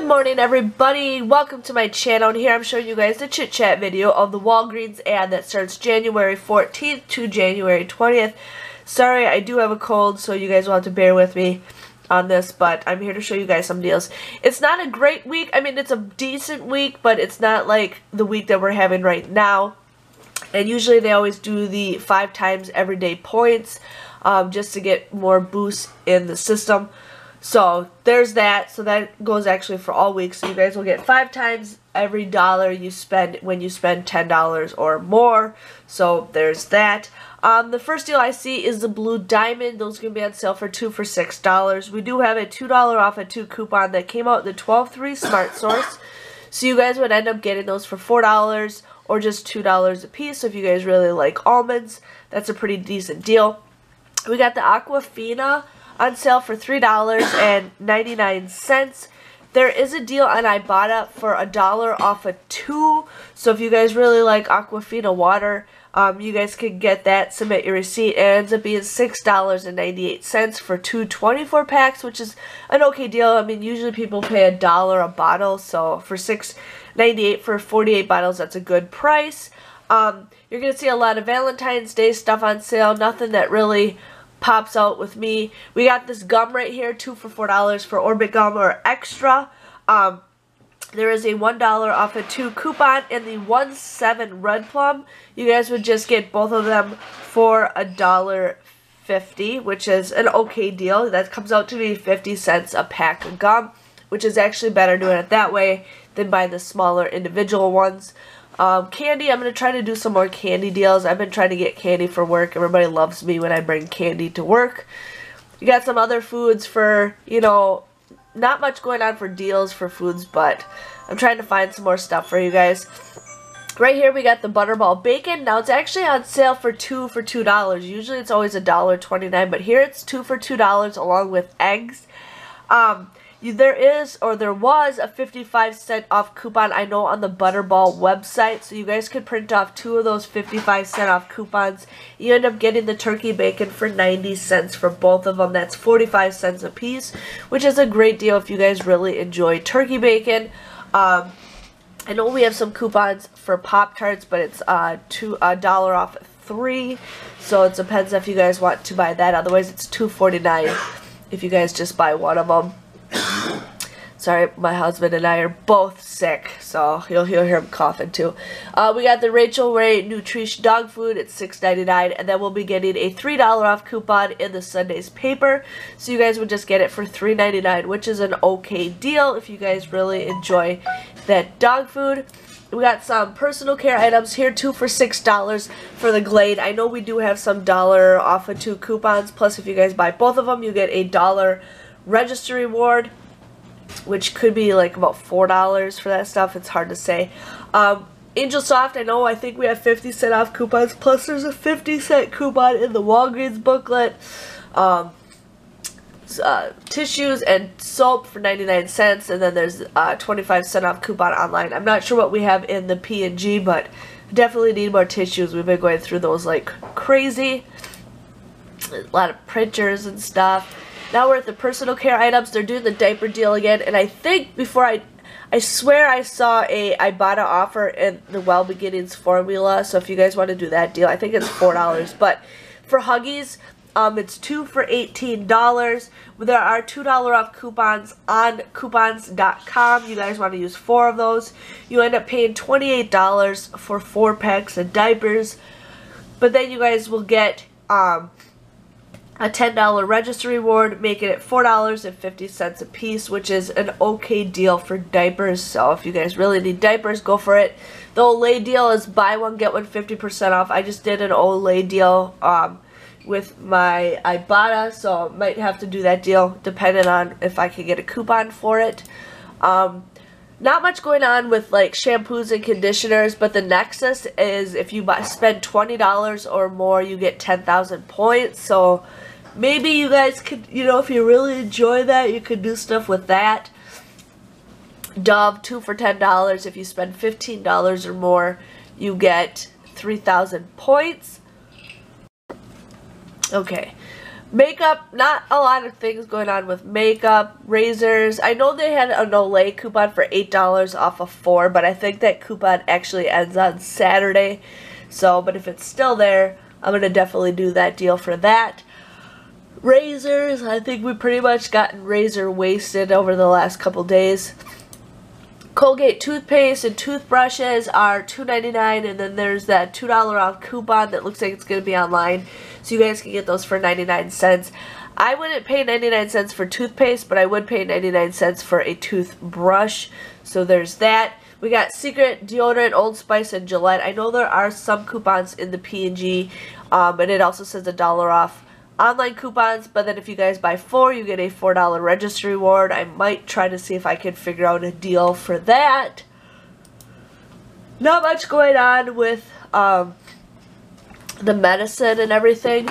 morning, everybody. Welcome to my channel, and here I'm showing you guys the chit chat video of the Walgreens ad that starts January 14th to January 20th. Sorry, I do have a cold, so you guys will have to bear with me on this, but I'm here to show you guys some deals. It's not a great week. I mean, it's a decent week, but it's not like the week that we're having right now. And usually they always do the 5 times everyday points just to get more boost in the system. So there's that. So that goes actually for all weeks. So you guys will get 5 times every dollar you spend when you spend $10 or more. So there's that. The first deal I see is the Blue Diamond. Those are going to be on sale for 2 for $6. We do have a $2 off of 2 coupon that came out in the 12/3 Smart Source. So you guys would end up getting those for $4 or just $2 a piece. So if you guys really like almonds, that's a pretty decent deal. We got the Aquafina on sale for $3.99. There is a deal on Ibotta for $1 off of 2. So if you guys really like Aquafina water, you guys can get that. Submit your receipt. It ends up being $6.98 for 2 24 packs, which is an okay deal. I mean, usually people pay $1 a bottle, so for $6.98 for 48 bottles, that's a good price. You're gonna see a lot of Valentine's Day stuff on sale. Nothing that really pops out with me. We got this gum right here, 2 for $4 for Orbit Gum or Extra. There is a $1 off of 2 coupon and the 1/7 Red Plum. You guys would just get both of them for $1.50, which is an okay deal. That comes out to be 50 cents a pack of gum, which is actually better doing it that way than buying the smaller individual ones. Candy, I'm going to try to do some more candy deals. I've been trying to get candy for work. Everybody loves me when I bring candy to work. You got some other foods for, you know, not much going on for deals for foods, but I'm trying to find some more stuff for you guys. Right here we got the Butterball Bacon. Now it's actually on sale for 2 for $2. Usually it's always $1.29, but here it's 2 for $2 along with eggs. There was a 55-cent off coupon, I know, on the Butterball website, so you guys could print off 2 of those 55-cent off coupons. You end up getting the turkey bacon for 90 cents for both of them. That's 45 cents a piece, which is a great deal if you guys really enjoy turkey bacon. I know we have some coupons for Pop-Tarts, but it's $1 off 3, so it depends if you guys want to buy that. Otherwise, it's $2.49 if you guys just buy one of them. Sorry, my husband and I are both sick, so you'll hear him coughing too. We got the Rachel Ray Nutrition Dog Food at $6.99, and then we'll be getting a $3 off coupon in the Sunday's paper. So you guys would just get it for $3.99, which is an okay deal if you guys really enjoy that dog food. We got some personal care items here, 2 for $6 for the Glade. I know we do have some $1 off of 2 coupons, plus if you guys buy both of them, you get a $1 register reward, which could be like about $4 for that stuff. It's hard to say. Angel Soft, I think we have 50-cent off coupons, plus there's a 50-cent coupon in the Walgreens booklet. Tissues and soap for 99 cents, and then there's a 25-cent off coupon online. I'm not sure what we have in the P&G, but definitely need more tissues. We've been going through those like crazy. A lot of printers and stuff. Now we're at the personal care items. They're doing the diaper deal again, and I think before I swear I saw a Ibotta offer in the Well Beginnings formula, so if you guys want to do that deal, I think it's $4. But for Huggies, it's 2 for $18. There are $2 off coupons on coupons.com. You guys want to use 4 of those. You end up paying $28 for 4 packs of diapers, but then you guys will get a $10 register reward, making it $4.50 a piece, which is an okay deal for diapers. So if you guys really need diapers, go for it. The Olay deal is buy one, get one 50% off. I just did an Olay deal with my Ibotta, so might have to do that deal depending on if I can get a coupon for it. Not much going on with like shampoos and conditioners, but the Nexus is if you spend $20 or more, you get 10,000 points. So maybe you guys could, you know, if you really enjoy that, you could do stuff with that. Dove, 2 for $10. If you spend $15 or more, you get 3,000 points. Okay. Makeup, not a lot of things going on with makeup. Razors, I know they had an Olay coupon for $8 off of 4, but I think that coupon actually ends on Saturday. So, but if it's still there, I'm going to definitely do that deal for that. Razors, I think we pretty much gotten razor wasted over the last couple days. Colgate toothpaste and toothbrushes are $2.99, and then there's that $2 off coupon that looks like it's going to be online, so you guys can get those for 99 cents. I wouldn't pay 99 cents for toothpaste, but I would pay 99 cents for a toothbrush, so there's that. We got Secret Deodorant, Old Spice, and Gillette. I know there are some coupons in the P&G, and it also says $1 off online coupons, but then if you guys buy 4, you get a $4 registry reward. I might try to see if I can figure out a deal for that. Not much going on with the medicine and everything.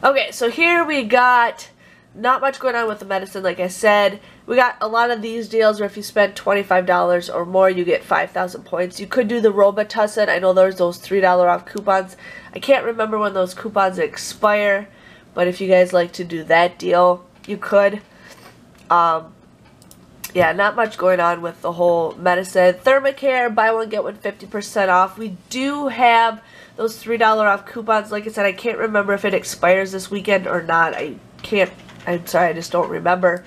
Okay, so here we got not much going on with the medicine, like I said. We got a lot of these deals where if you spend $25 or more, you get 5,000 points. You could do the Robitussin. I know there's those $3 off coupons. I can't remember when those coupons expire, but if you guys like to do that deal, you could. Yeah, not much going on with the whole medicine. Thermacare, buy one, get one 50% off. We do have those $3 off coupons. Like I said, I can't remember if it expires this weekend or not. I'm sorry, I just don't remember.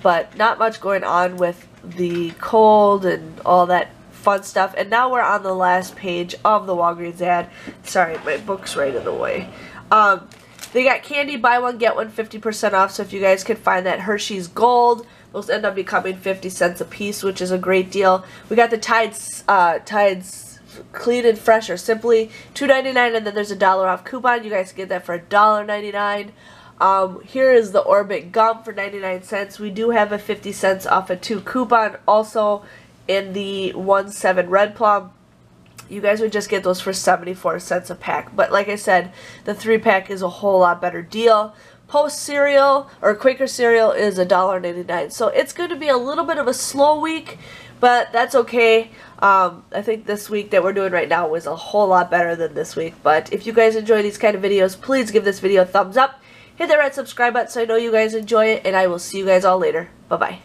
But not much going on with the cold and all that fun stuff. And now we're on the last page of the Walgreens ad. Sorry, my book's right in the way. They got candy, buy one, get one 50% off. So if you guys could find that Hershey's Gold, those end up becoming 50 cents a piece, which is a great deal. We got the Tides Clean and Fresh or Simply, $2.99, and then there's $1 off coupon. You guys get that for $1.99. Here is the Orbit Gum for 99 cents. We do have a 50 cents off a 2 coupon also in the 1-7 Red Plum. You guys would just get those for 74 cents a pack. But like I said, the 3-pack is a whole lot better deal. Post cereal or Quaker cereal is $1.99. So it's going to be a little bit of a slow week, but that's okay. I think this week that we're doing right now was a whole lot better than this week. But if you guys enjoy these kind of videos, please give this video a thumbs up. Hit that red subscribe button so I know you guys enjoy it, and I will see you guys all later. Bye-bye.